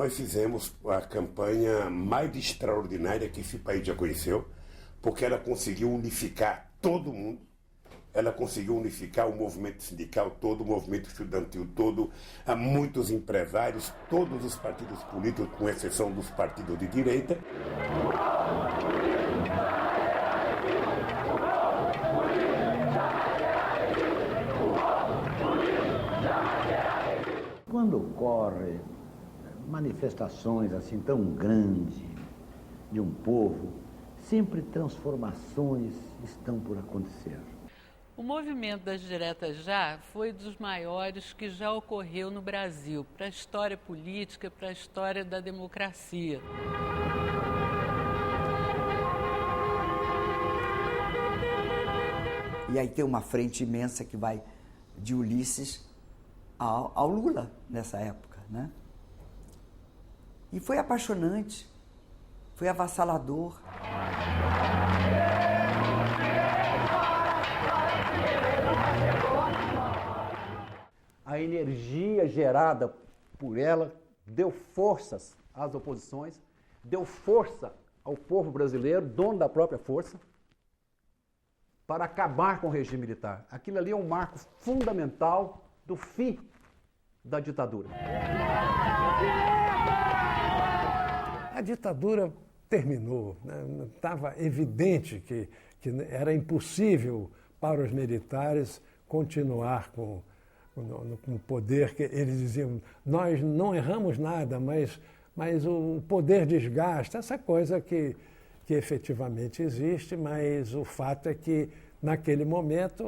nós fizemos a campanha mais extraordinária que esse país já conheceu, porque ela conseguiu unificar todo mundo, ela conseguiu unificar o movimento sindical todo, o movimento estudantil todo, há muitos empresários, todos os partidos políticos, com exceção dos partidos de direita. Quando ocorrem manifestações assim tão grandes de um povo, sempre transformações estão por acontecer. O movimento das diretas já foi dos maiores que já ocorreu no Brasil, para a história política, para a história da democracia. E aí tem uma frente imensa que vai de Ulisses ao Lula nessa época, né? E foi apaixonante, foi avassalador. A energia gerada por ela deu forças às oposições, deu força ao povo brasileiro, dono da própria força, para acabar com o regime militar. Aquilo ali é um marco fundamental do fim da ditadura. A ditadura terminou, né? Estava evidente que era impossível para os militares continuar com o poder, que eles diziam, nós não erramos nada, mas o poder desgasta, essa coisa que efetivamente existe, mas o fato é que, naquele momento,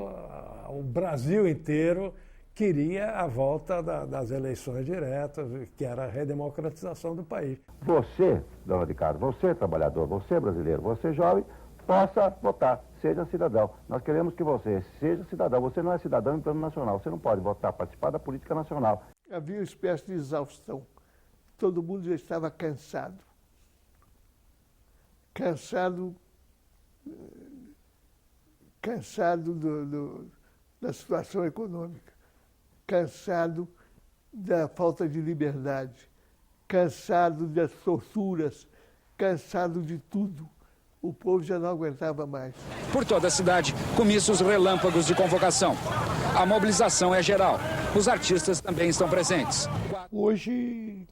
o Brasil inteiro queria a volta das eleições diretas, que era a redemocratização do país. Você, dona de casa, você trabalhador, você brasileiro, você jovem, possa votar, seja cidadão. Nós queremos que você seja cidadão. Você não é cidadão em plano nacional, você não pode votar, participar da política nacional. Havia uma espécie de exaustão. Todo mundo já estava cansado. Cansado da situação econômica, cansado da falta de liberdade, cansado das torturas, cansado de tudo. O povo já não aguentava mais. Por toda a cidade, comícios relâmpagos de convocação. A mobilização é geral. Os artistas também estão presentes. Hoje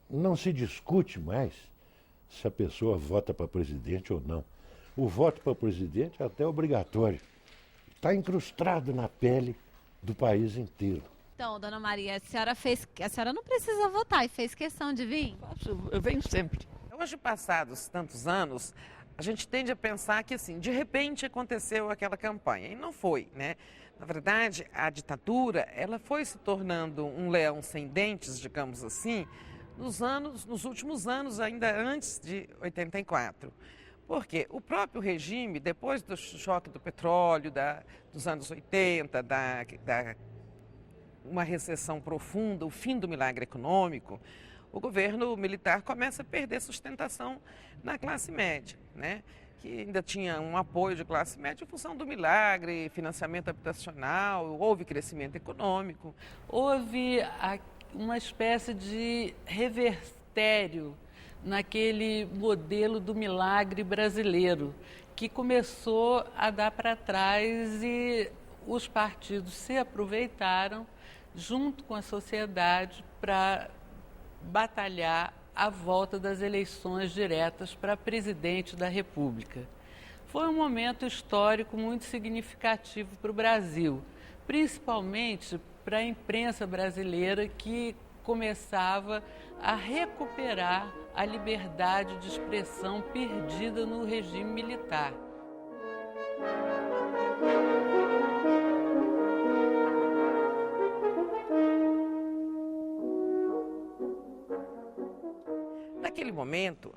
não se discute mais se a pessoa vota para presidente ou não. O voto para presidente é até obrigatório. Está incrustado na pele do país inteiro. Então, dona Maria, a senhora não precisa votar e fez questão de vir? Eu venho sempre. Hoje, passados tantos anos, a gente tende a pensar que, assim, de repente aconteceu aquela campanha. E não foi, né? Na verdade, a ditadura, ela foi se tornando um leão sem dentes, digamos assim, nos últimos anos, ainda antes de 84. Porque o próprio regime, depois do choque do petróleo, dos anos 80, uma recessão profunda, o fim do milagre econômico, o governo militar começa a perder sustentação na classe média, né? Que ainda tinha um apoio de classe média em função do milagre, financiamento habitacional, houve crescimento econômico. Houve uma espécie de revertério naquele modelo do milagre brasileiro, que começou a dar para trás e os partidos se aproveitaram, junto com a sociedade, para batalhar a volta das eleições diretas para presidente da República. Foi um momento histórico muito significativo para o Brasil, principalmente para a imprensa brasileira, que começava a recuperar a liberdade de expressão perdida no regime militar. Naquele momento,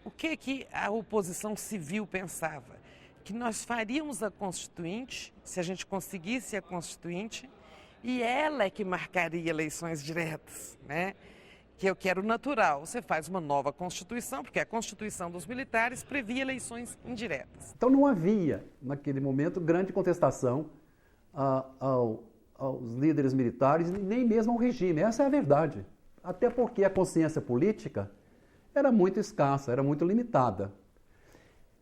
o que a oposição civil pensava? Que nós faríamos a Constituinte, se a gente conseguisse a Constituinte, e ela é que marcaria eleições diretas, né? Que era o natural. Você faz uma nova Constituição, porque a Constituição dos militares previa eleições indiretas. Então não havia, naquele momento, grande contestação aos líderes militares, nem mesmo ao regime. Essa é a verdade. Até porque a consciência política era muito escassa, era muito limitada.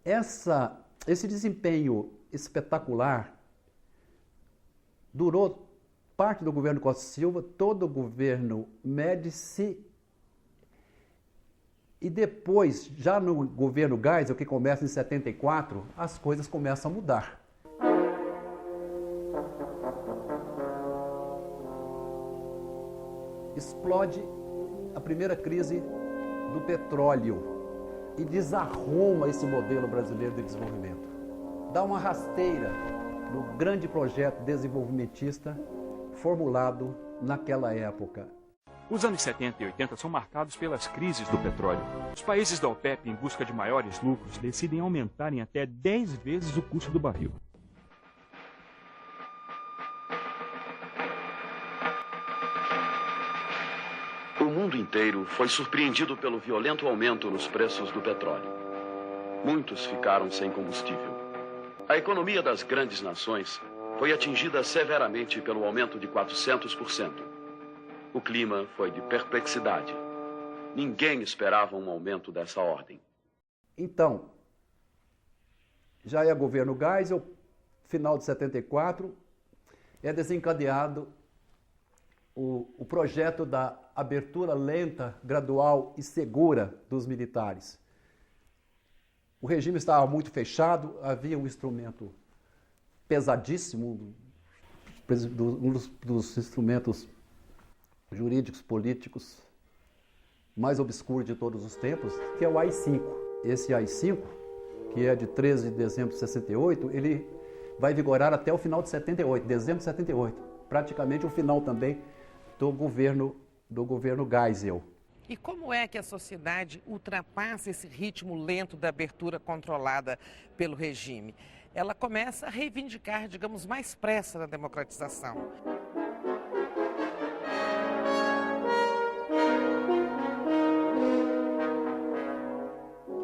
Esse desempenho espetacular durou parte do governo Costa e Silva, todo o governo Médici, e depois, já no governo Geisel, que começa em 74, as coisas começam a mudar. Explode a primeira crise do petróleo e desarruma esse modelo brasileiro de desenvolvimento. Dá uma rasteira no grande projeto desenvolvimentista formulado naquela época. Os anos 70 e 80 são marcados pelas crises do petróleo. Os países da OPEP, em busca de maiores lucros, decidem aumentar em até 10 vezes o custo do barril. O mundo inteiro foi surpreendido pelo violento aumento nos preços do petróleo. Muitos ficaram sem combustível. A economia das grandes nações foi atingida severamente pelo aumento de 400%. O clima foi de perplexidade. Ninguém esperava um aumento dessa ordem. Então, já é governo Geisel, final de 74, é desencadeado o projeto da abertura lenta, gradual e segura dos militares. O regime estava muito fechado, havia um instrumento pesadíssimo, um dos instrumentos jurídicos, políticos mais obscuros de todos os tempos, que é o AI-5. Esse AI-5, que é de 13 de dezembro de 68, ele vai vigorar até o final de 78, dezembro de 78, praticamente o final também do governo Geisel. E como é que a sociedade ultrapassa esse ritmo lento da abertura controlada pelo regime? Ela começa a reivindicar, digamos, mais pressa na democratização.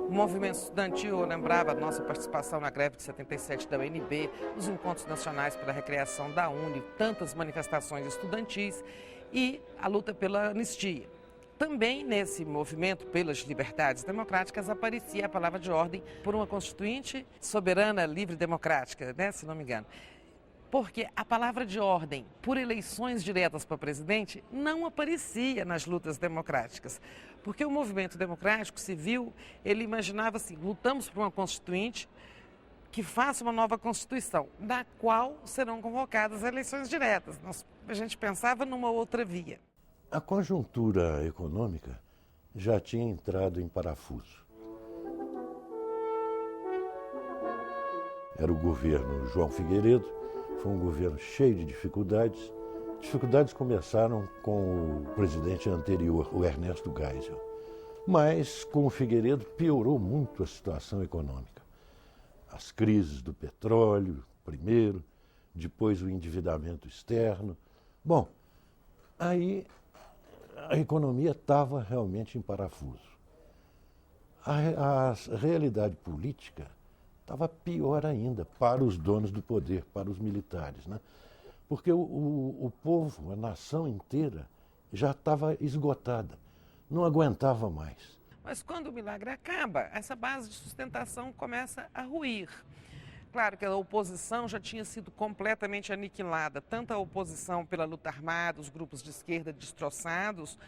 O movimento estudantil, eu lembrava a nossa participação na greve de 77 da UNB, os encontros nacionais pela recriação da UNE, tantas manifestações estudantis e a luta pela anistia. Também nesse movimento pelas liberdades democráticas aparecia a palavra de ordem por uma constituinte soberana, livre e democrática, né, se não me engano. Porque a palavra de ordem por eleições diretas para presidente não aparecia nas lutas democráticas. Porque o movimento democrático civil, ele imaginava assim, lutamos por uma constituinte que faça uma nova Constituição, da qual serão convocadas eleições diretas. A gente pensava numa outra via. A conjuntura econômica já tinha entrado em parafuso. Era o governo João Figueiredo, foi um governo cheio de dificuldades. Dificuldades começaram com o presidente anterior, o Ernesto Geisel. Mas com o Figueiredo piorou muito a situação econômica. As crises do petróleo, primeiro, depois o endividamento externo. Bom, aí a economia estava realmente em parafuso. A realidade política estava pior ainda para os donos do poder, para os militares, né? Porque o povo, a nação inteira, já estava esgotada, não aguentava mais. Mas quando o milagre acaba, essa base de sustentação começa a ruir. Claro que a oposição já tinha sido completamente aniquilada, tanto a oposição pela luta armada, os grupos de esquerda destroçados,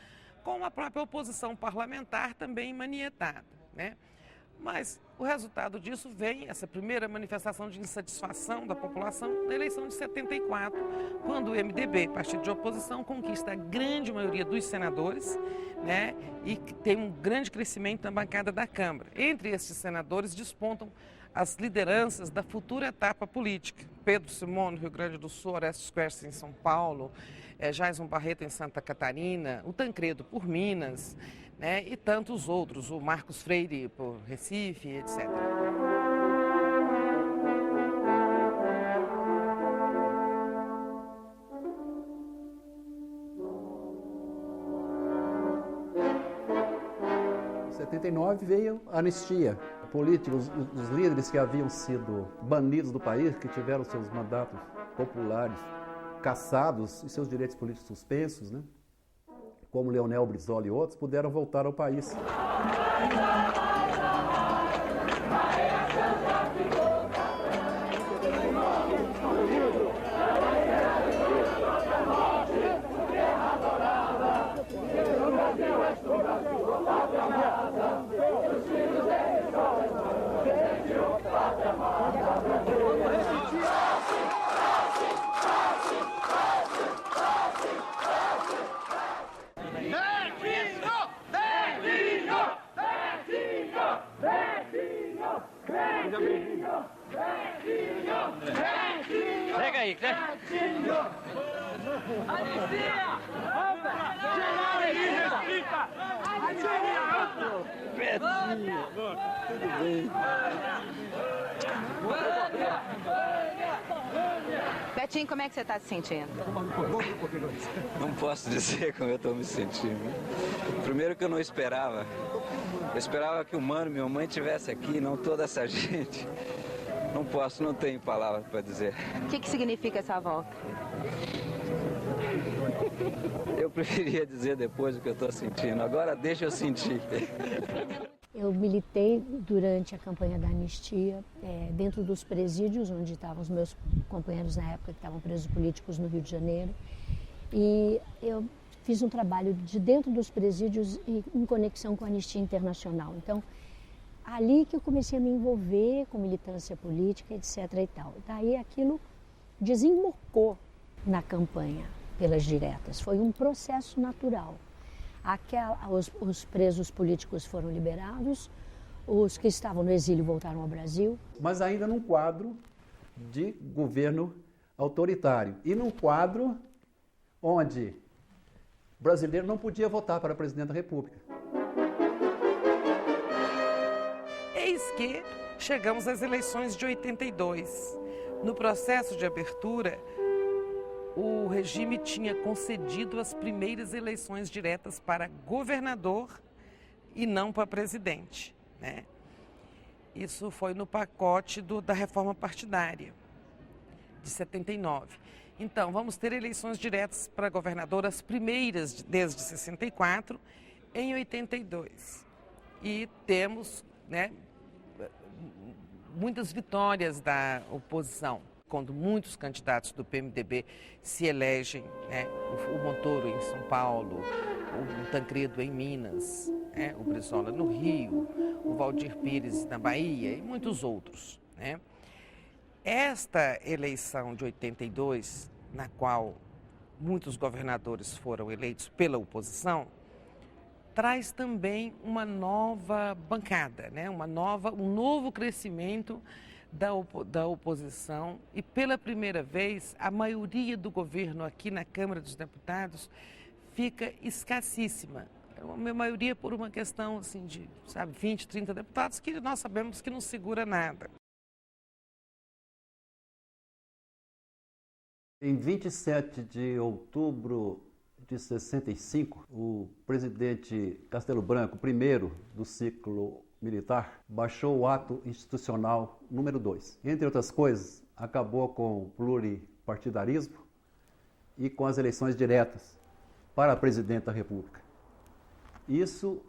como a própria oposição parlamentar também manietada, né? Mas o resultado disso vem, essa primeira manifestação de insatisfação da população na eleição de 74, quando o MDB, partido de oposição, conquista a grande maioria dos senadores, né, e tem um grande crescimento na bancada da Câmara. Entre esses senadores despontam as lideranças da futura etapa política. Pedro Simão, no Rio Grande do Sul, Orestes Quercia, em São Paulo, Jaison Barreto, em Santa Catarina, o Tancredo, por Minas, né, e tantos outros, o Marcos Freire, por Recife, etc. Em 79 veio a anistia. Políticos, os líderes que haviam sido banidos do país, que tiveram seus mandatos populares cassados e seus direitos políticos suspensos, né, como Leonel Brizola e outros, puderam voltar ao país. Pega aí, né? Anistia! Betinho! Tudo bem? Betinho, como é que você está se sentindo? Não posso dizer como eu estou me sentindo. Primeiro que eu não esperava. Eu esperava que o Mano, minha mãe, estivesse aqui, não toda essa gente. Não posso, não tenho palavras para dizer. O que significa essa volta? Eu preferia dizer depois o que eu estou sentindo. Agora deixa eu sentir. Eu militei durante a campanha da anistia, dentro dos presídios, onde estavam os meus companheiros na época, que estavam presos políticos no Rio de Janeiro. E eu fiz um trabalho de dentro dos presídios em conexão com a Anistia Internacional. Então, ali que eu comecei a me envolver com militância política, etc. e tal. Daí aquilo desembocou na campanha pelas diretas. Foi um processo natural. Os presos políticos foram liberados, os que estavam no exílio voltaram ao Brasil. Mas ainda num quadro de governo autoritário e num quadro onde o brasileiro não podia votar para presidente da República. Eis que chegamos às eleições de 82. No processo de abertura, o regime tinha concedido as primeiras eleições diretas para governador e não para presidente, né? Isso foi no pacote da reforma partidária de 79. Então, vamos ter eleições diretas para governador, as primeiras desde 64, em 82. E temos, né, muitas vitórias da oposição, quando muitos candidatos do PMDB se elegem, né? O Montoro em São Paulo, o Tancredo em Minas, né? O Brizola no Rio, o Valdir Pires na Bahia e muitos outros, né? Esta eleição de 82, na qual muitos governadores foram eleitos pela oposição, traz também uma nova bancada, né? Um novo crescimento da oposição e, pela primeira vez, a maioria do governo aqui na Câmara dos Deputados fica escassíssima. A maioria por uma questão assim, de 20, 30 deputados, que nós sabemos que não segura nada. Em 27 de outubro de 65, o presidente Castelo Branco, primeiro do ciclo militar, baixou o ato institucional número 2. Entre outras coisas, acabou com o pluripartidarismo e com as eleições diretas para presidente da República. Isso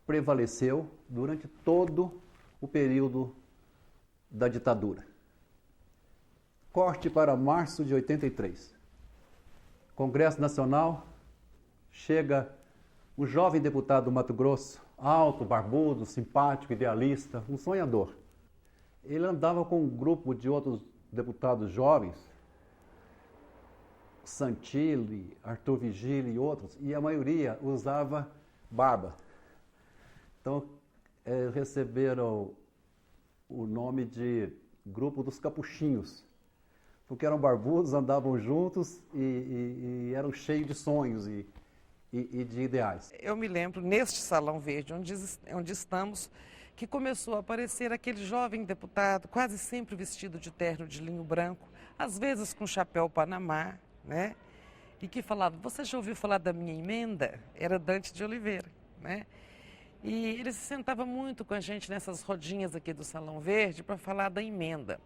prevaleceu durante todo o período da ditadura. Corte para março de 83. Congresso Nacional, chega um jovem deputado do Mato Grosso, alto, barbudo, simpático, idealista, um sonhador. Ele andava com um grupo de outros deputados jovens, Santilli, Arthur Vigílio e outros, e a maioria usava barba. Então, receberam o nome de Grupo dos Capuchinhos, porque eram barbudos, andavam juntos e eram cheios de sonhos e de ideais. Eu me lembro, neste Salão Verde, onde estamos, que começou a aparecer aquele jovem deputado, quase sempre vestido de terno de linho branco, às vezes com chapéu Panamá, né? E que falava: você já ouviu falar da minha emenda? Era Dante de Oliveira, né? E ele se sentava muito com a gente nessas rodinhas aqui do Salão Verde para falar da emenda.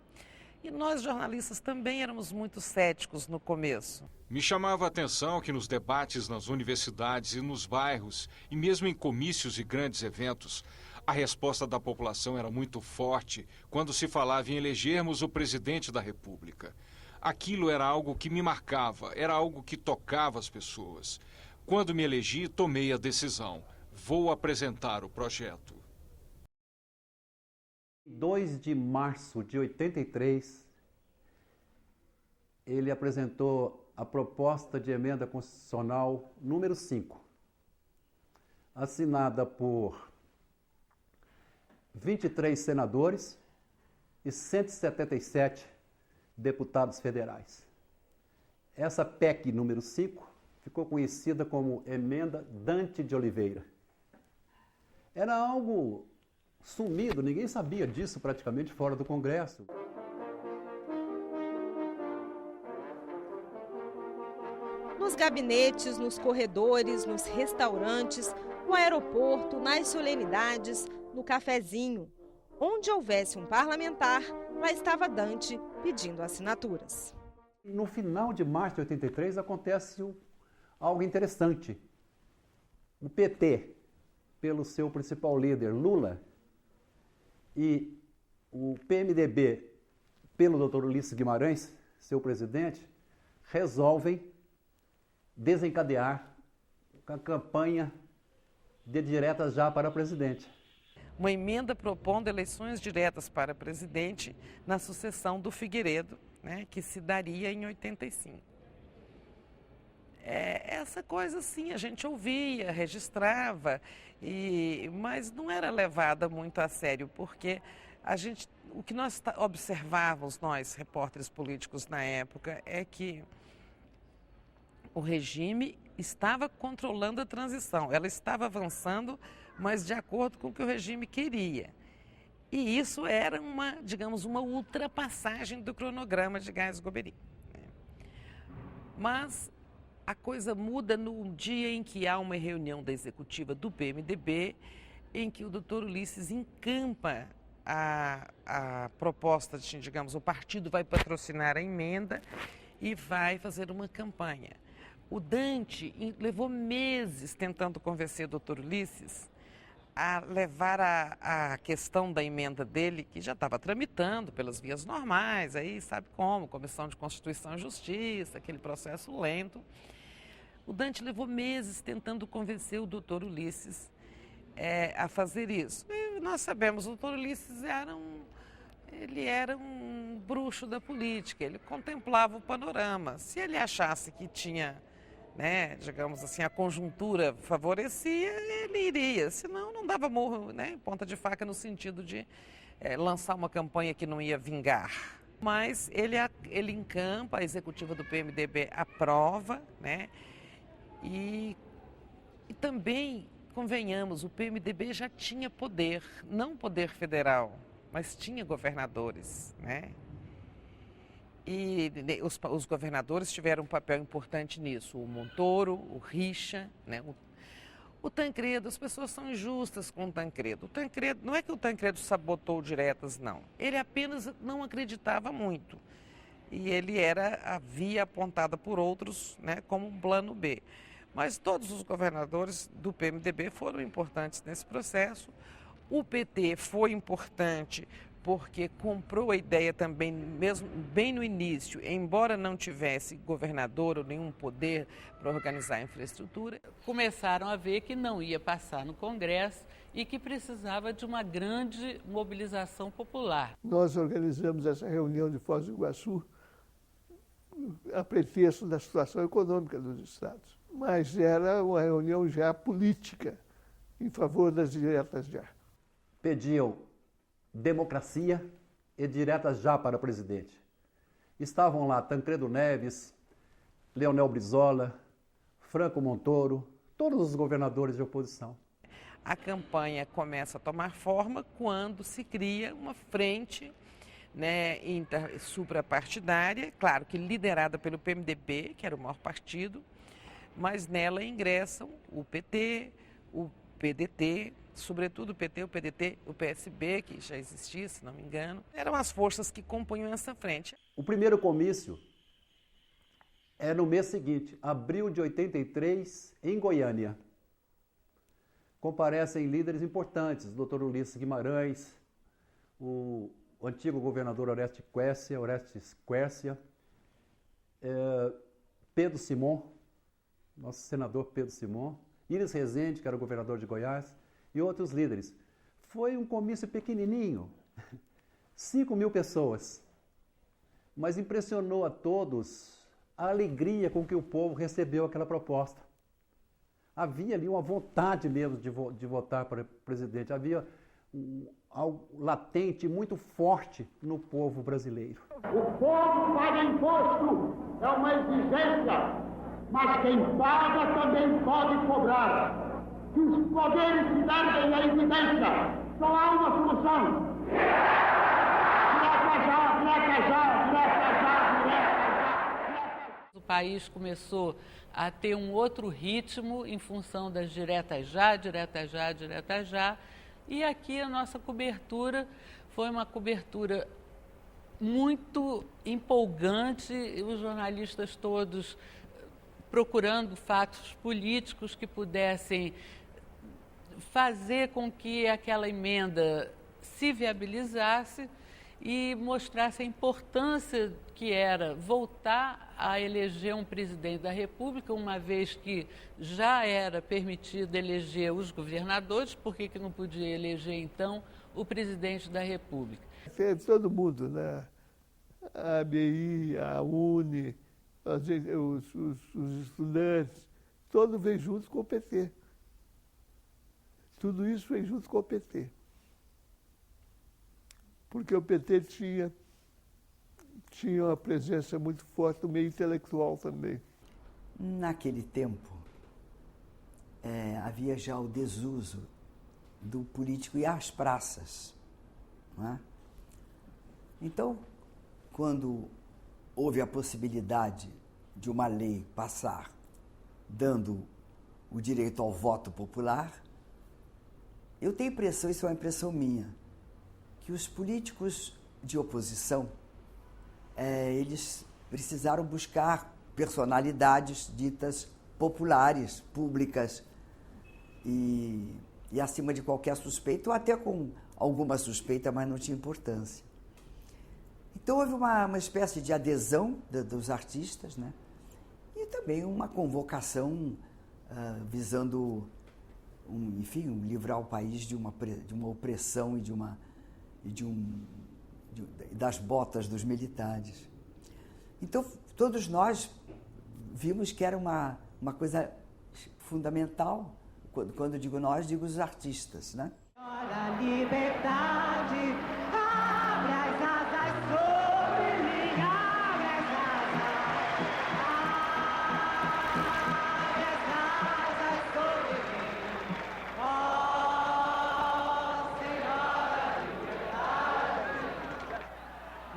E nós, jornalistas, também éramos muito céticos no começo. Me chamava a atenção que nos debates nas universidades e nos bairros, e mesmo em comícios e grandes eventos, a resposta da população era muito forte quando se falava em elegermos o presidente da República. Aquilo era algo que me marcava, era algo que tocava as pessoas. Quando me elegi, tomei a decisão. Vou apresentar o projeto. 2 de março de 83, ele apresentou a proposta de emenda constitucional número 5, assinada por 23 senadores e 177 deputados federais. Essa PEC número 5 ficou conhecida como Emenda Dante de Oliveira. Era algo sumido, ninguém sabia disso praticamente fora do Congresso. Nos gabinetes, nos corredores, nos restaurantes, no aeroporto, nas solenidades, no cafezinho. Onde houvesse um parlamentar, lá estava Dante pedindo assinaturas. No final de março de 83 acontece algo interessante. O PT, pelo seu principal líder, Lula, e o PMDB, pelo Dr. Ulisses Guimarães, seu presidente, resolvem desencadear a campanha de diretas já para presidente. Uma emenda propondo eleições diretas para presidente na sucessão do Figueiredo, né, que se daria em 85. Essa coisa assim, a gente ouvia, registrava, mas não era levada muito a sério, porque o que nós observávamos, nós, repórteres políticos na época, é que o regime estava controlando a transição, ela estava avançando, mas de acordo com o que o regime queria. E isso era uma ultrapassagem do cronograma de Gás Goberi. Mas a coisa muda no dia em que há uma reunião da executiva do PMDB, em que o doutor Ulisses encampa a proposta, o partido vai patrocinar a emenda e vai fazer uma campanha. O Dante levou meses tentando convencer o doutor Ulisses a levar a questão da emenda dele, que já estava tramitando pelas vias normais, aí sabe como, Comissão de Constituição e Justiça, aquele processo lento. O Dante levou meses tentando convencer o doutor Ulisses a fazer isso. E nós sabemos, o doutor Ulisses ele era um bruxo da política, ele contemplava o panorama. Se ele achasse que tinha, a conjuntura favorecia, ele iria, senão não dava morro, ponta de faca no sentido de lançar uma campanha que não ia vingar. Mas ele encampa, a executiva do PMDB aprova, e também, convenhamos, o PMDB já tinha poder, não poder federal, mas tinha governadores, E os governadores tiveram um papel importante nisso, o Montoro, o Richa, o Tancredo. As pessoas são injustas com o Tancredo. O Tancredo, não é que o Tancredo sabotou diretas, não. Ele apenas não acreditava muito. E ele era a via apontada por outros, como um plano B. Mas todos os governadores do PMDB foram importantes nesse processo. O PT foi importante porque comprou a ideia também, mesmo bem no início, embora não tivesse governador ou nenhum poder para organizar a infraestrutura. Começaram a ver que não ia passar no Congresso e que precisava de uma grande mobilização popular. Nós organizamos essa reunião de Foz do Iguaçu a pretexto da situação econômica dos estados, mas era uma reunião já política em favor das diretas já. Pediam democracia e diretas já para presidente. Estavam lá Tancredo Neves, Leonel Brizola, Franco Montoro, todos os governadores de oposição. A campanha começa a tomar forma quando se cria uma frente suprapartidária, claro que liderada pelo PMDB, que era o maior partido, mas nela ingressam o PT, o PDT, sobretudo o PT, o PDT, o PSB, que já existia, se não me engano, eram as forças que compunham essa frente. O primeiro comício é no mês seguinte, abril de 83, em Goiânia. Comparecem líderes importantes, o Dr. Ulisses Guimarães, o antigo governador Orestes Quércia, Pedro Simon, nosso senador Pedro Simon, Íris Rezende, que era o governador de Goiás, e outros líderes. Foi um comício pequenininho, 5.000 pessoas, mas impressionou a todos a alegria com que o povo recebeu aquela proposta. Havia ali uma vontade mesmo de votar para presidente, havia algo latente, muito forte no povo brasileiro. O povo paga imposto, é uma exigência, mas quem paga também pode cobrar. Que os poderes se darem a evidência, só há uma solução. O país começou a ter um outro ritmo em função das diretas já, e aqui a nossa cobertura foi uma cobertura muito empolgante, os jornalistas todos procurando fatos políticos que pudessem fazer com que aquela emenda se viabilizasse e mostrasse a importância que era voltar a eleger um presidente da República, uma vez que já era permitido eleger os governadores, por que não podia eleger, então, o presidente da República? Todo mundo, né? A ABI, a UNE, os estudantes, todos vêm juntos com o PT. Tudo isso vem junto com o PT. Porque o PT tinha uma presença muito forte no meio intelectual também. Naquele tempo, havia já o desuso do político ir às praças. Não é? Então, quando houve a possibilidade de uma lei passar dando o direito ao voto popular, eu tenho a impressão, isso é uma impressão minha, que os políticos de oposição, eles precisaram buscar personalidades ditas populares, públicas, e acima de qualquer suspeita, ou até com alguma suspeita, mas não tinha importância. Então houve uma espécie de adesão dos artistas, né? E também uma convocação visando, livrar o país de uma opressão e das botas dos militares. Então, todos nós vimos que era uma coisa fundamental. Quando digo nós, digo os artistas, né? A liberdade abre as asas sobre mim, abre as asas sobre mim. Ó Senhora liberdade.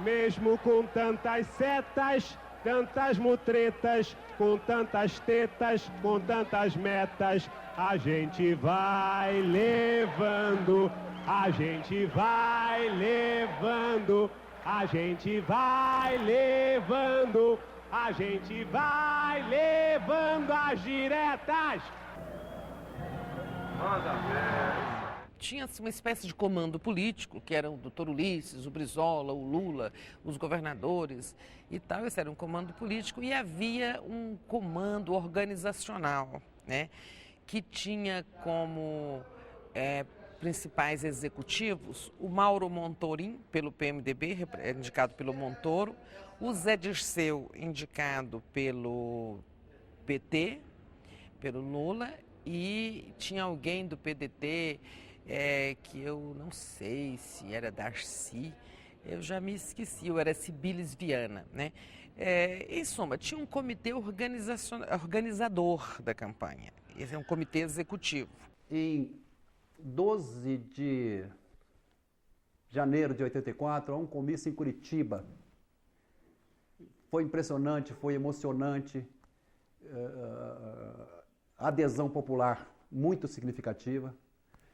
Mesmo com tantas setas, tantas mutretas, com tantas tetas, com tantas metas, a gente vai levando, a gente vai levando, a gente vai levando, a gente vai levando as diretas. Manda ver. Tinha-se uma espécie de comando político, que eram o doutor Ulisses, o Brizola, o Lula, os governadores e tal. Esse era um comando político e havia um comando organizacional, né, que tinha como principais executivos o Mauro Montorim, pelo PMDB, indicado pelo Montoro, o Zé Dirceu, indicado pelo PT, pelo Lula, e tinha alguém do PDT, que eu não sei se era Darcy, eu já me esqueci, ou era Cibilis Viana, né? Em suma, tinha um comitê organizador da campanha. Esse é um comitê executivo. Em 12 de janeiro de 84, há um comício em Curitiba. Foi impressionante, foi emocionante, adesão popular muito significativa.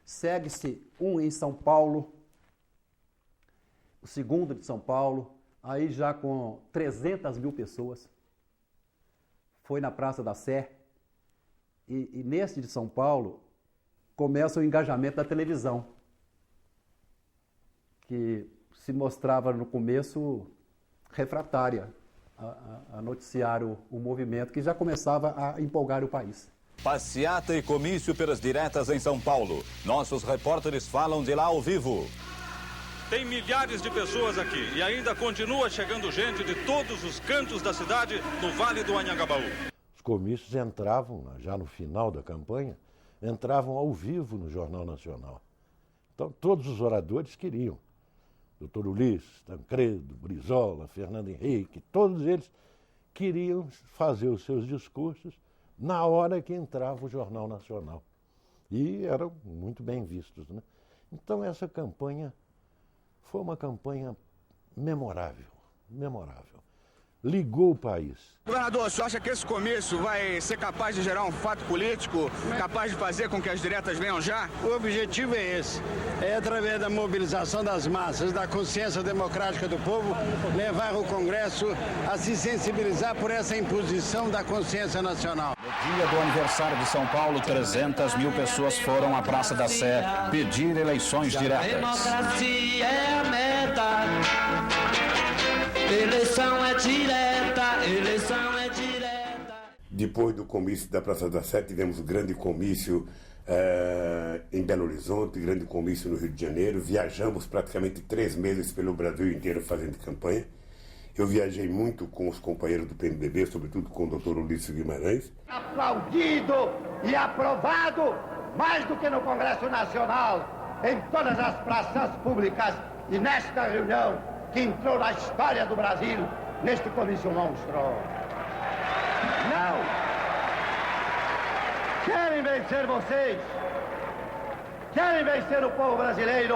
segue-se um em São Paulo, o segundo de São Paulo, aí já com 300 mil pessoas. Foi na Praça da Sé. E nesse de São Paulo começa o engajamento da televisão, que se mostrava no começo refratária a noticiar o movimento, que já começava a empolgar o país. Passeata e comício pelas diretas em São Paulo. Nossos repórteres falam de lá ao vivo. Tem milhares de pessoas aqui e ainda continua chegando gente de todos os cantos da cidade no Vale do Anhangabaú. Os comícios entravam, já no final da campanha, entravam ao vivo no Jornal Nacional. Então todos os oradores queriam. Doutor Ulisses, Tancredo, Brizola, Fernando Henrique, todos eles queriam fazer os seus discursos na hora que entrava o Jornal Nacional. E eram muito bem vistos, né? Então essa campanha foi uma campanha memorável, memorável. Ligou o país. Governador, o senhor acha que esse comício vai ser capaz de gerar um fato político, capaz de fazer com que as diretas venham já? O objetivo é esse, é através da mobilização das massas, da consciência democrática do povo, levar o Congresso a se sensibilizar por essa imposição da consciência nacional. No dia do aniversário de São Paulo, 300 mil pessoas foram à Praça da Sé pedir eleições diretas. Democracia é a meta. Eleição é direta, eleição é direta. Depois do comício da Praça da Sé, tivemos um grande comício em Belo Horizonte, grande comício no Rio de Janeiro. Viajamos praticamente 3 meses pelo Brasil inteiro fazendo campanha. Eu viajei muito com os companheiros do PMDB, sobretudo com o Dr. Ulisses Guimarães. Aplaudido e aprovado, mais do que no Congresso Nacional, em todas as praças públicas e nesta reunião, que entrou na história do Brasil neste comício monstro. Não! Querem vencer vocês? Querem vencer o povo brasileiro?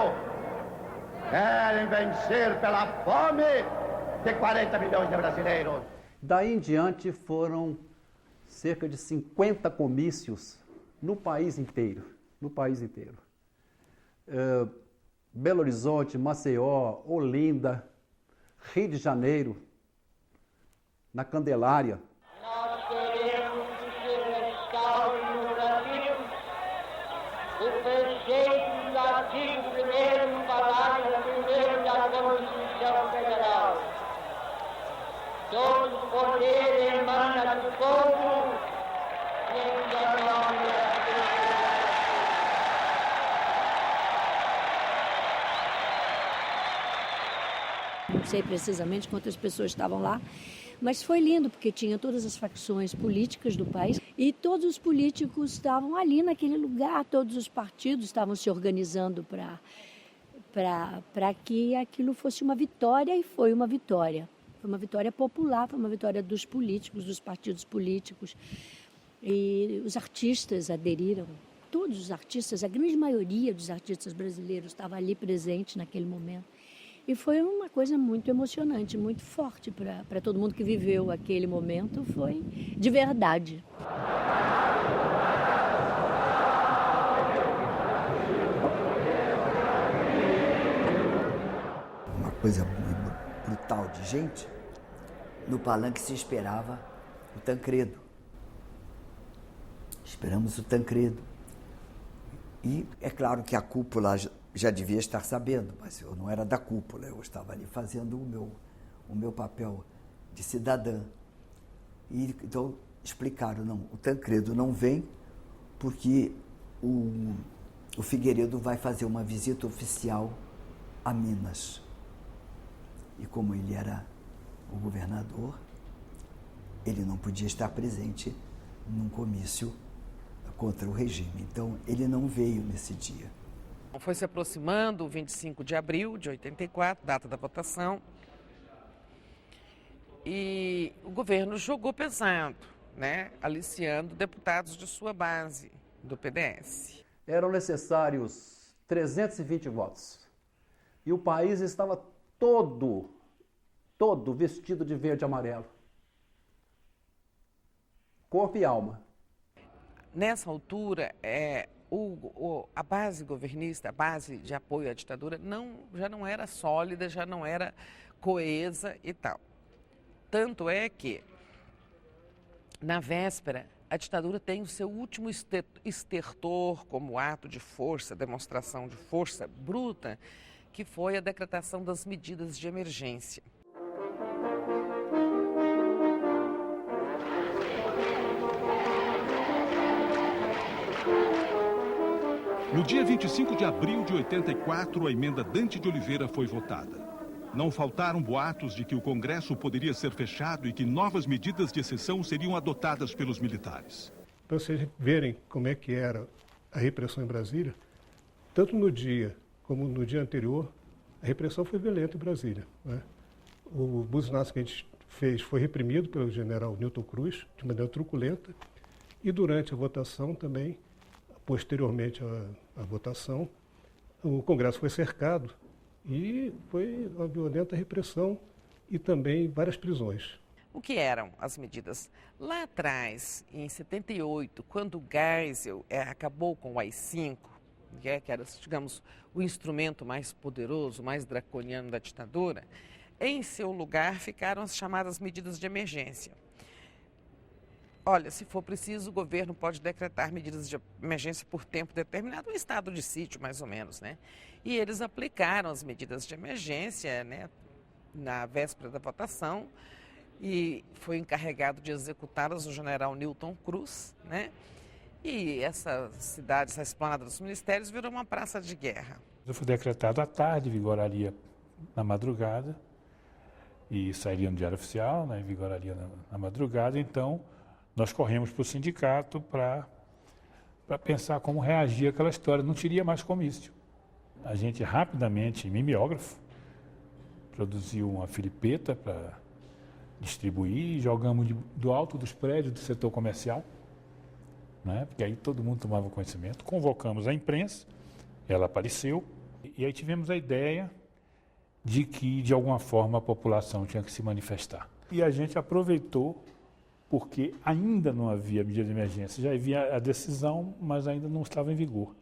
Querem vencer pela fome de 40 milhões de brasileiros? Daí em diante foram cerca de 50 comícios no país inteiro. No país inteiro. Belo Horizonte, Maceió, Olinda, Rio de Janeiro, na Candelária. Nós queremos que se restaure no Brasil o preceito do artigo 1º, parágrafo 1º da Constituição Federal. Todo poder emana do povo e em nome da Não sei precisamente quantas pessoas estavam lá, mas foi lindo porque tinha todas as facções políticas do país e todos os políticos estavam ali naquele lugar, todos os partidos estavam se organizando para que aquilo fosse uma vitória, e foi uma vitória. Foi uma vitória popular, foi uma vitória dos políticos, dos partidos políticos, e os artistas aderiram. Todos os artistas, a grande maioria dos artistas brasileiros estava ali presente naquele momento. E foi uma coisa muito emocionante, muito forte para todo mundo que viveu aquele momento, foi de verdade. Uma coisa brutal de gente. No palanque se esperava o Tancredo. Esperamos o Tancredo. E é claro que a cúpula já devia estar sabendo, mas eu não era da cúpula, eu estava ali fazendo o meu papel de cidadã. E então explicaram, não, o Tancredo não vem porque o Figueiredo vai fazer uma visita oficial a Minas. E como ele era o governador, ele não podia estar presente num comício contra o regime. Então, ele não veio nesse dia. Foi se aproximando o 25 de abril de 84, data da votação, e o governo jogou pesado, né, aliciando deputados de sua base, do PDS. Eram necessários 320 votos. E o país estava todo vestido de verde e amarelo. Corpo e alma. nessa altura, a base governista, a base de apoio à ditadura, já não era sólida, já não era coesa e tal. Tanto é que, na véspera, a ditadura tem o seu último estertor como ato de força, demonstração de força bruta, que foi a decretação das medidas de emergência. No dia 25 de abril de 84, a emenda Dante de Oliveira foi votada. Não faltaram boatos de que o Congresso poderia ser fechado e que novas medidas de exceção seriam adotadas pelos militares. Para vocês verem como é que era a repressão em Brasília, tanto no dia como no dia anterior, a repressão foi violenta em Brasília, né? O buzinaço que a gente fez foi reprimido pelo general Newton Cruz, de maneira truculenta, e durante a votação também, posteriormente à votação, o Congresso foi cercado e foi uma violenta repressão e também várias prisões. O que eram as medidas? Lá atrás, em 78, quando o Geisel acabou com o AI-5, que era, digamos, o instrumento mais poderoso, mais draconiano da ditadura, em seu lugar ficaram as chamadas medidas de emergência. Olha, se for preciso, o governo pode decretar medidas de emergência por tempo determinado, um estado de sítio, mais ou menos, né? E eles aplicaram as medidas de emergência, né, na véspera da votação, e foi encarregado de executá-las o general Newton Cruz, né? E essa cidade, essa esplanada dos ministérios, virou uma praça de guerra. Foi decretado à tarde, vigoraria na madrugada, e sairia no Diário Oficial, né, vigoraria na madrugada. Então, nós corremos para o sindicato para pensar como reagir àquela história. Não teria mais comício. A gente rapidamente, mimeógrafo, produziu uma filipeta para distribuir, jogamos do alto dos prédios do setor comercial, né? Porque aí todo mundo tomava conhecimento. Convocamos a imprensa, ela apareceu, e aí tivemos a ideia de que, de alguma forma, a população tinha que se manifestar. E a gente aproveitou, porque ainda não havia medida de emergência, já havia a decisão, mas ainda não estava em vigor.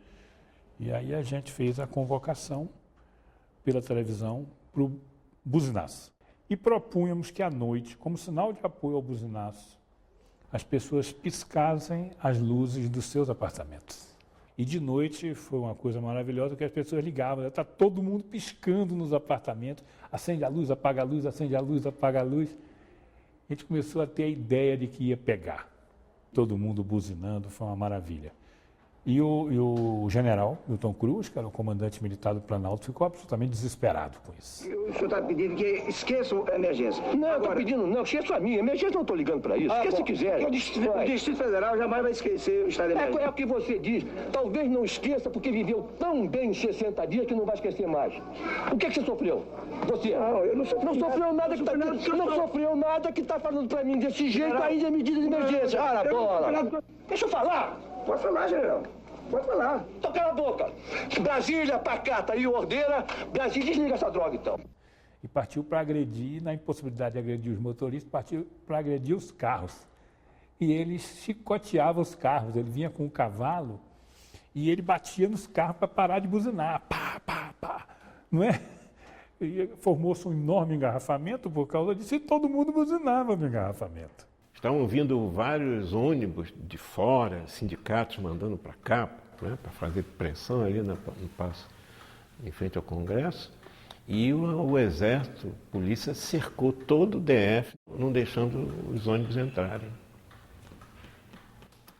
E aí a gente fez a convocação pela televisão para o buzinaço. E propunhamos que à noite, como sinal de apoio ao buzinaço, as pessoas piscassem as luzes dos seus apartamentos. E de noite foi uma coisa maravilhosa, que as pessoas ligavam, está todo mundo piscando nos apartamentos, acende a luz, apaga a luz, acende a luz, apaga a luz. A gente começou a ter a ideia de que ia pegar. Todo mundo buzinando, foi uma maravilha. E o general Newton Cruz, que era o comandante militar do Planalto, ficou absolutamente desesperado com isso. O senhor está pedindo que esqueçam a emergência. Não, eu estou pedindo, não, esqueça a minha. Emergência não estou ligando para isso. Esqueça se quiser. O Distrito Federal jamais vai esquecer o estado de emergência. É o que você diz. Talvez não esqueça porque viveu tão bem em 60 dias que não vai esquecer mais. O que você sofreu? Você? Não, eu não sofri. Não sofreu nada que está não sofreu nada que está falando para mim desse jeito aí de medida de emergência. Ah, na bola. Deixa eu falar. Pode falar, general. Pode falar. Então cala a boca. Brasília, pacata e ordeira. Brasília, desliga essa droga, então. E partiu para agredir, na impossibilidade de agredir os motoristas, partiu para agredir os carros. E ele chicoteava os carros. Ele vinha com um cavalo e ele batia nos carros para parar de buzinar. Pá, pá, pá. Não é? Formou-se um enorme engarrafamento por causa disso e todo mundo buzinava no engarrafamento. Estavam vindo vários ônibus de fora, sindicatos mandando para cá, né, para fazer pressão ali no passo em frente ao Congresso. E o Exército, a polícia, cercou todo o DF, não deixando os ônibus entrarem.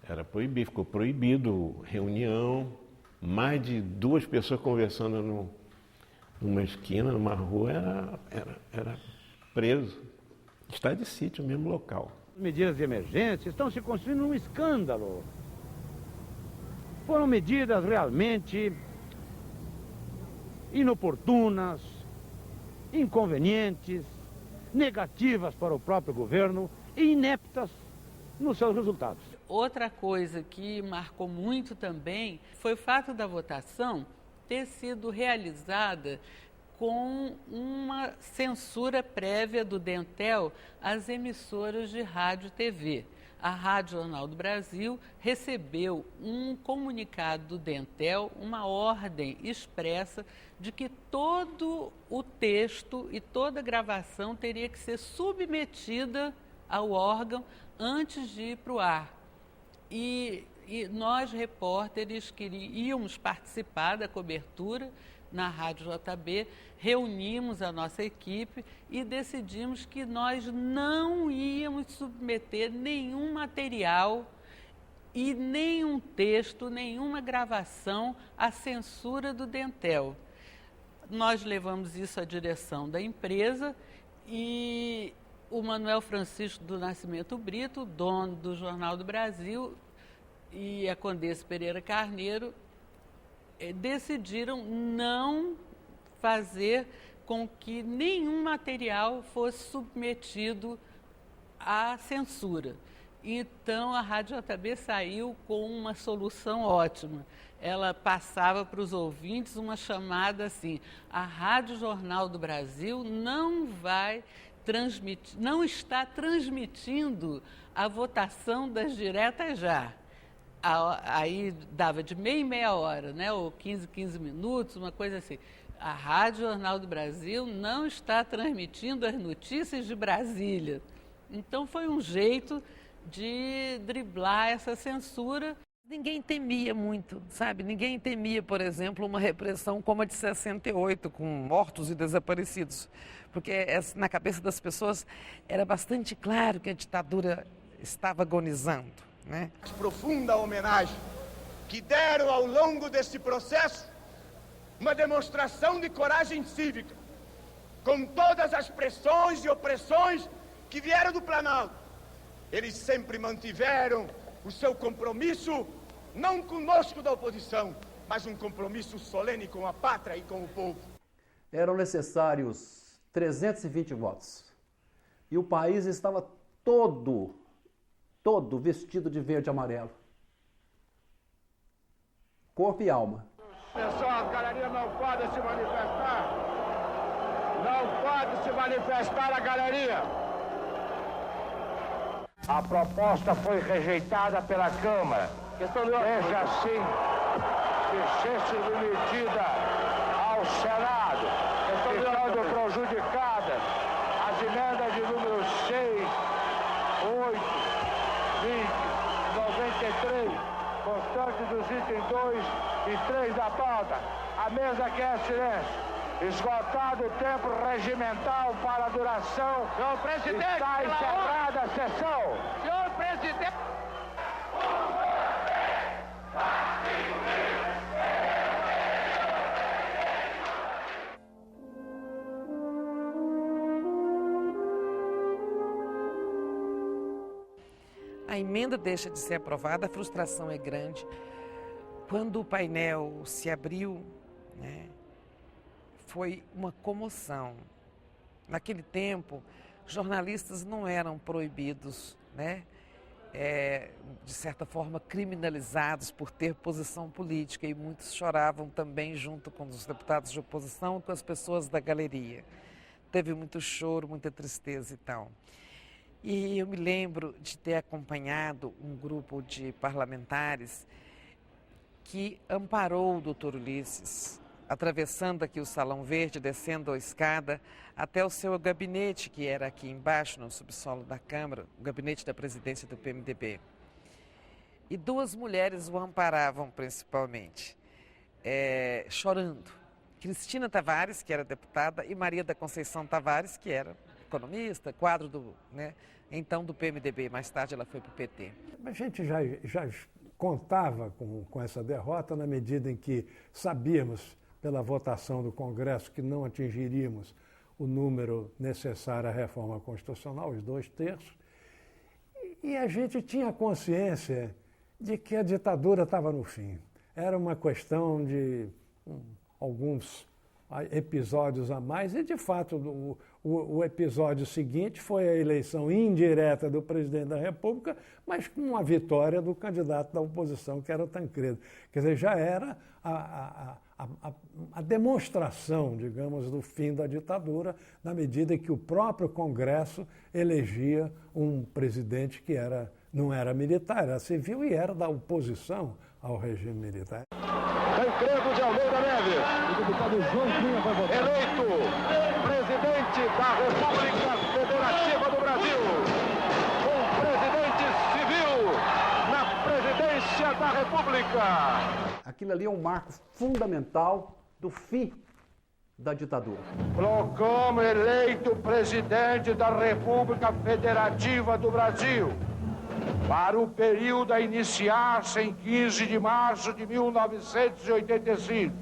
Era proibido, ficou proibido reunião, mais de 2 pessoas conversando numa esquina, numa rua, era preso. Estado de sítio, no mesmo local. Medidas de emergência estão se construindo um escândalo. Foram medidas realmente inoportunas, inconvenientes, negativas para o próprio governo e ineptas nos seus resultados. Outra coisa que marcou muito também foi o fato da votação ter sido realizada com uma censura prévia do Dentel às emissoras de rádio e TV. a Rádio Jornal do Brasil recebeu um comunicado do Dentel, uma ordem expressa de que todo o texto e toda a gravação teria que ser submetida ao órgão antes de ir para o ar. E nós, repórteres, íamos participar da cobertura na Rádio JB, reunimos a nossa equipe e decidimos que nós não íamos submeter nenhum material e nenhum texto, nenhuma gravação à censura do Dentel. Nós levamos isso à direção da empresa e o Manuel Francisco do Nascimento Brito, dono do Jornal do Brasil, e a Condessa Pereira Carneiro decidiram não fazer com que nenhum material fosse submetido à censura. Então, a Rádio JB saiu com uma solução ótima. Ela passava para os ouvintes uma chamada assim: a Rádio Jornal do Brasil não está transmitindo a votação das diretas já. Aí dava de meia em meia hora, né? Ou 15 minutos, uma coisa assim. A Rádio Jornal do Brasil não está transmitindo as notícias de Brasília. Então foi um jeito de driblar essa censura. Ninguém temia muito, sabe? Ninguém temia, por exemplo, uma repressão como a de 68, com mortos e desaparecidos. Porque na cabeça das pessoas era bastante claro que a ditadura estava agonizando. Né? Profunda homenagem que deram ao longo desse processo uma demonstração de coragem cívica, com todas as pressões e opressões que vieram do Planalto. Eles sempre mantiveram o seu compromisso, não conosco da oposição, mas um compromisso solene com a pátria e com o povo. Eram necessários 320 votos. E o país estava todo vestido de verde e amarelo. Corpo e alma. Pessoal, a galeria não pode se manifestar. Não pode se manifestar a galeria. A proposta foi rejeitada pela Câmara. Deixa assim que ser submetida ao Senado, ficando prejudicadas as emendas de número 6, 8, 20, 93, constante dos itens 2 e 3 da pauta. A mesa quer silêncio. Esgotado o tempo regimental para a duração, senhor presidente, está encerrada a sessão. Senhor presidente. A emenda deixa de ser aprovada, a frustração é grande. Quando o painel se abriu, né, foi uma comoção. Naquele tempo, jornalistas não eram proibidos, né, de certa forma criminalizados por ter posição política, e muitos choravam também junto com os deputados de oposição e com as pessoas da galeria. Teve muito choro, muita tristeza e tal. E eu me lembro de ter acompanhado um grupo de parlamentares que amparou o doutor Ulisses, atravessando aqui o Salão Verde, descendo a escada até o seu gabinete, que era aqui embaixo, no subsolo da Câmara, o gabinete da presidência do PMDB. E duas mulheres o amparavam principalmente, chorando. Cristina Tavares, que era deputada, e Maria da Conceição Tavares, que era economista, quadro do, então do PMDB, mais tarde ela foi para o PT. A gente já contava com essa derrota na medida em que sabíamos, pela votação do Congresso, que não atingiríamos o número necessário à reforma constitucional, os 2/3, e a gente tinha consciência de que a ditadura estava no fim. Era uma questão de alguns episódios a mais, e de fato o episódio seguinte foi a eleição indireta do presidente da República, mas com uma vitória do candidato da oposição, que era o Tancredo. Quer dizer, já era a demonstração, digamos, do fim da ditadura, na medida em que o próprio Congresso elegia um presidente que era Não era militar, era civil e era da oposição ao regime militar. Tancredo de Almeida Neves, eleito presidente da República Federativa do Brasil, um presidente civil na presidência da República. Aquilo ali é um marco fundamental do fim da ditadura. Proclamo eleito presidente da República Federativa do Brasil para o período a iniciar-se em 15 de março de 1985.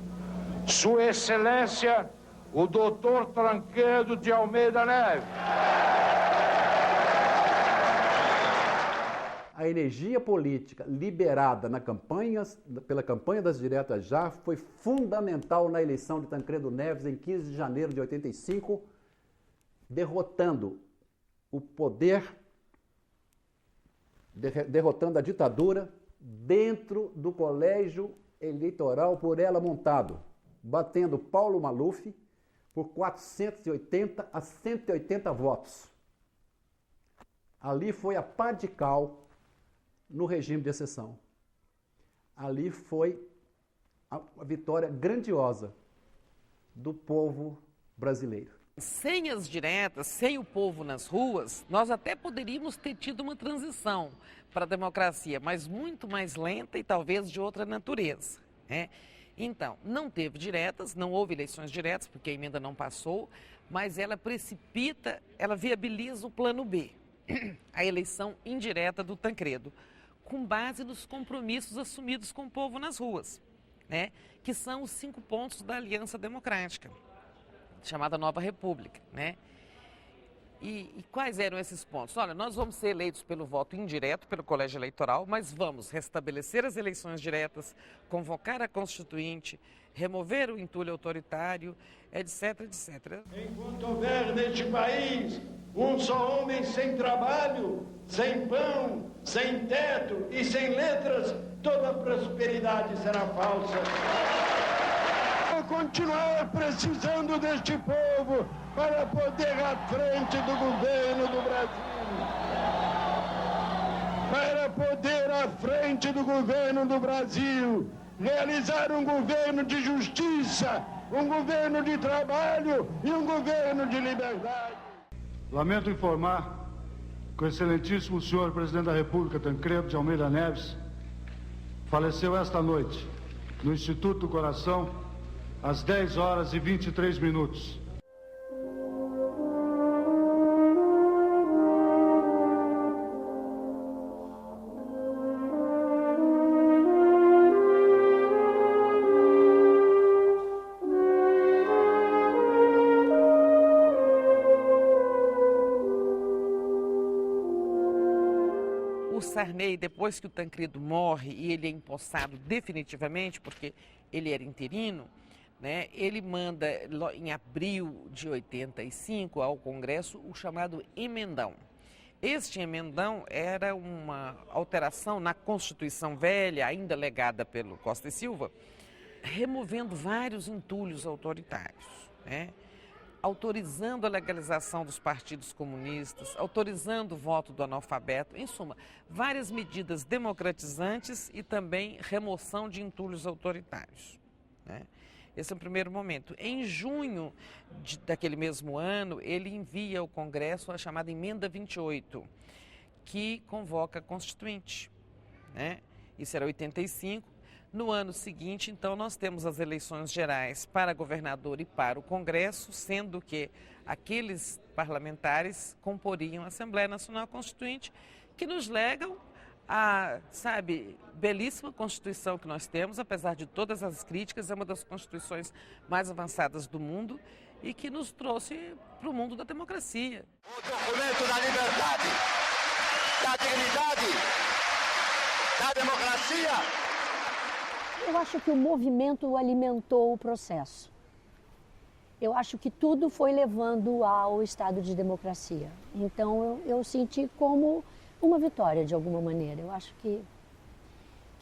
Sua Excelência, o Dr. Tancredo de Almeida Neves. A energia política liberada pela campanha das diretas já foi fundamental na eleição de Tancredo Neves em 15 de janeiro de 85, derrotando o poder, derrotando a ditadura dentro do colégio eleitoral por ela montado, batendo Paulo Maluf por 480 a 180 votos. Ali foi a pá de cal no regime de exceção. Ali foi a vitória grandiosa do povo brasileiro. Sem as diretas, sem o povo nas ruas, nós até poderíamos ter tido uma transição para a democracia, mas muito mais lenta e talvez de outra natureza, né? Então, não teve diretas, não houve eleições diretas, porque a emenda não passou, mas ela precipita, ela viabiliza o plano B, a eleição indireta do Tancredo, com base nos compromissos assumidos com o povo nas ruas, né? Que são os 5 pontos da Aliança Democrática, chamada Nova República, né? E quais eram esses pontos? Olha, nós vamos ser eleitos pelo voto indireto, pelo colégio eleitoral, mas vamos restabelecer as eleições diretas, convocar a Constituinte, remover o entulho autoritário, etc, etc. Enquanto houver neste país um só homem sem trabalho, sem pão, sem teto e sem letras, toda prosperidade será falsa. Vou continuar precisando deste povo para poder à frente do governo do Brasil. Para poder à frente do governo do Brasil, realizar um governo de justiça, um governo de trabalho e um governo de liberdade. Lamento informar que o excelentíssimo senhor presidente da República, Tancredo de Almeida Neves, faleceu esta noite no Instituto do Coração, às 10 horas e 23 minutos. Sarney, depois que o Tancredo morre e ele é empossado definitivamente, porque ele era interino, né, ele manda em abril de 85 ao Congresso o chamado emendão. Este emendão era uma alteração na Constituição velha, ainda legada pelo Costa e Silva, removendo vários entulhos autoritários, né? Autorizando a legalização dos partidos comunistas, autorizando o voto do analfabeto, em suma, várias medidas democratizantes e também remoção de entulhos autoritários, né? Esse é o primeiro momento. Em junho daquele mesmo ano, ele envia ao Congresso a chamada Emenda 28, que convoca a Constituinte, né? Isso era 85. No ano seguinte, então, nós temos as eleições gerais para governador e para o Congresso, sendo que aqueles parlamentares comporiam a Assembleia Nacional Constituinte, que nos legam a, belíssima Constituição que nós temos, apesar de todas as críticas, é uma das constituições mais avançadas do mundo e que nos trouxe para o mundo da democracia. O documento da liberdade, da dignidade, da democracia. Eu acho que o movimento alimentou o processo. Eu acho que tudo foi levando ao estado de democracia. Então eu senti como uma vitória de alguma maneira. Eu acho que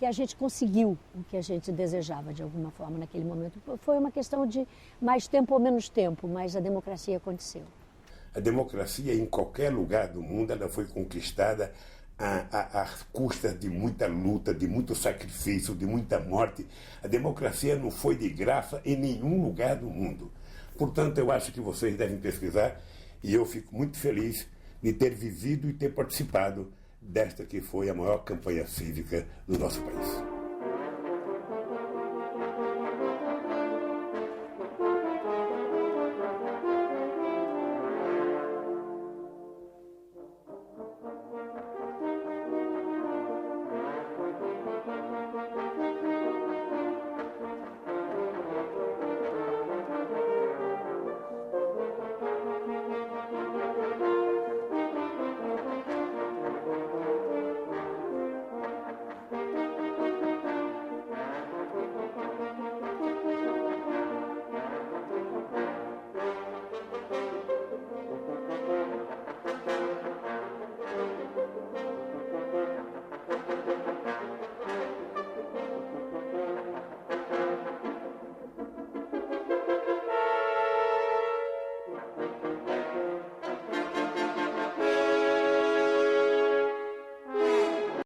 a gente conseguiu o que a gente desejava de alguma forma naquele momento. Foi uma questão de mais tempo ou menos tempo, mas a democracia aconteceu. A democracia em qualquer lugar do mundo ela foi conquistada às custas de muita luta, de muito sacrifício, de muita morte. A democracia não foi de graça em nenhum lugar do mundo. Portanto, eu acho que vocês devem pesquisar e eu fico muito feliz de ter vivido e ter participado desta que foi a maior campanha cívica do nosso país.